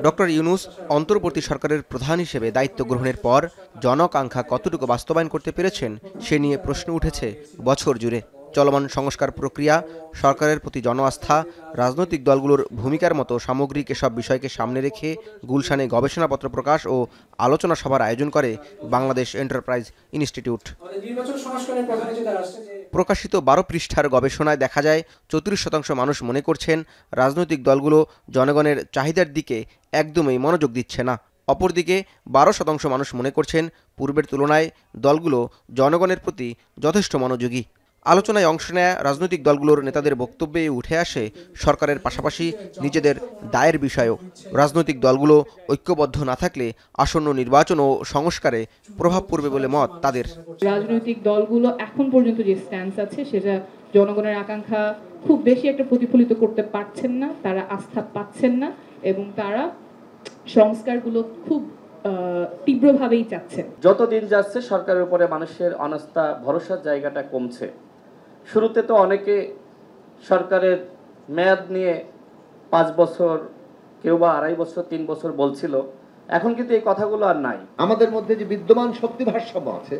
Doctor Yunus অন্তর্বর্তী সরকারের প্রধান হিসেবে দায়িত্ব গ্রহণের পর জনআকাঙ্ক্ষা কতটুকু বাস্তবায়ন করতে পেরেছেন সে নিয়ে প্রশ্ন উঠেছে বছর জুড়ে। চলমান সংস্কার প্রক্রিয়া, সরকারের প্রতি জনআস্থা, রাজনৈতিক দলগুলোর ভূমিকার মতো সামগ্রিক এসব বিষয়কে সামনে রেখে গুলশানে গবেষণাপত্র প্রকাশ ও আলোচনা সভার আয়োজন করে বাংলাদেশ এন্টারপ্রাইজ ইনস্টিটিউট। প্রকাশিত ১২ পৃষ্ঠার গবেষণায় দেখা যায় ৩৪% মানুষ মনে করছেন রাজনৈতিক দলগুলো জনগণের চাহিদার দিকে একদমই মনোযোগ দিচ্ছে না। অপরদিকে ১২% মানুষ মনে করছেন পূর্বের তুলনায় দলগুলো জনগণের প্রতি যথেষ্ট মনোযোগী। আলোচনায় অংশ নেয়া রাজনৈতিক দলগুলোর নেতাদের বক্তব্যে উঠে আসে সরকারের পাশাপাশি নিজেদের দায়ের বিষয়ও। রাজনৈতিক দলগুলো ঐক্যবদ্ধ না থাকলে আসন্ন নির্বাচন ও সংস্কারে প্রভাব পড়বে বলে মত তাদের। রাজনৈতিক দলগুলো এখন পর্যন্ত যে স্ট্যান্স আছে সেটা জনগণের আকাঙ্ক্ষা খুব বেশি একটা প্রতিফলিত করতে পারছেন না, তারা আস্থা পাচ্ছেন না এবং তারা সংস্কারগুলো খুব তীব্রভাবেই চাচ্ছেন। যত দিন যাচ্ছে সরকারের উপরে মানুষের অনাস্থা, ভরসার জায়গাটা কমছে। শুরুতে তো অনেকে সরকারের মেয়াদ নিয়ে 5 বছর, কেউ বা 2.5 বছর, 3 বছর বলছিল। এখন কিন্তু এই কথাগুলো আর নাই। আমাদের মধ্যে যে বিদ্যমান শক্তি ভারসাম্য আছে,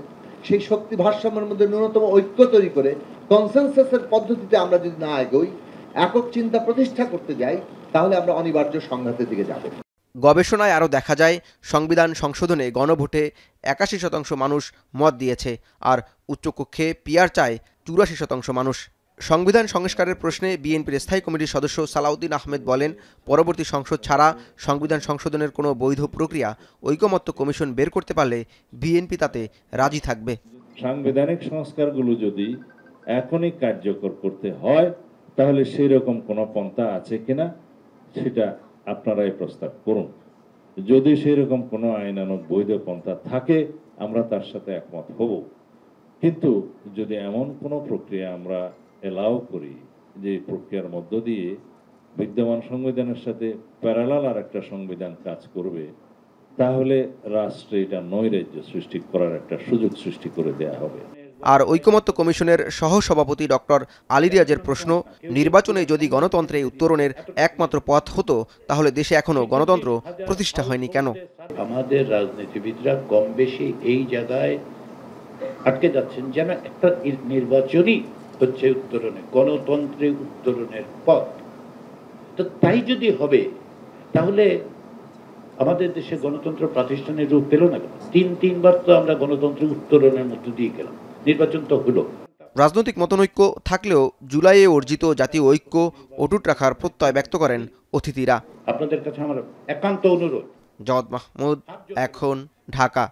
সেই শক্তি ভারসাম্যের মধ্যে ন্যূনতম ঐক্য তৈরি করে কনসেনসাসের পদ্ধতিতে আমরা যদি না এগোই, একক চিন্তা প্রতিষ্ঠা করতে যাই, তাহলে আমরা অনিবার্য সংঘাতের দিকে যাব। গবেষণায় আরও দেখা যায় সংবিধান সংশোধনে গণভোটে 81% মানুষ মত দিয়েছে, আর উচ্চকক্ষে পিআর চায় 84% মানুষ। সংবিধান সংস্কারের প্রশ্নে বিএনপির স্থায়ী কমিটির সদস্য সালাউদ্দিন আহমেদ বলেন, পরবর্তী সংসদ ছাড়া সংবিধান সংশোধনের কোনো বৈধ প্রক্রিয়া ঐকমত্য কমিশন বের করতে পারলে বিএনপি তাতে রাজি থাকবে। সাংবিধানিক সংস্কারগুলো যদি এখনই কার্যকর করতে হয়, তাহলে সেই রকম কোনো পন্থা আছে কিনা সেটা আপনারাই প্রস্তাব করুন। যদি সেই রকম কোনো আইনানুগ বৈধ পন্থা থাকে, আমরা তার সাথে একমত হব। কিন্তু যদি এমন কোনো প্রক্রিয়া আমরা এলাও করি যে প্রক্রিয়ার মধ্য দিয়ে বিদ্যমান সংবিধানের সাথে প্যারালাল আর একটা সংবিধান কাজ করবে, তাহলে রাষ্ট্রে এটা নৈরাজ্য সৃষ্টি করার একটা সুযোগ সৃষ্টি করে দেয়া হবে। আর ঐকমত্য কমিশনের সহসভাপতি ডক্টর আলী রিয়াজের প্রশ্ন, নির্বাচনে যদি গণতন্ত্রে উত্তরণের একমাত্র পথ হতো, তাহলে দেশে এখনো গণতন্ত্র প্রতিষ্ঠা হয়নি কেন? আমাদের রাজনীতিবিদরা কম বেশি এই জায়গায় আটকে যাচ্ছেন যেন একটা নির্বাচনই হচ্ছে উত্তরণে, গণতন্ত্রে উত্তরণের পথ। তো তাই যদি হবে, তাহলে আমাদের দেশে গণতন্ত্র প্রাতিষ্ঠানিক রূপ পেল না। তিনবার তো আমরা গণতন্ত্র উত্তরণের মধ্য দিয়ে গেলাম, নির্বাচন তো হলো। রাজনৈতিক মতনৈক্য থাকলেও জুলাইয়ে অর্জিত জাতীয় ঐক্য অটুট রাখার প্রত্যয় ব্যক্ত করেন অতিথিরা। আপনাদের কাছে আমার একান্ত অনুরোধ। জাওয়াদ মাহমুদ, এখন, ঢাকা।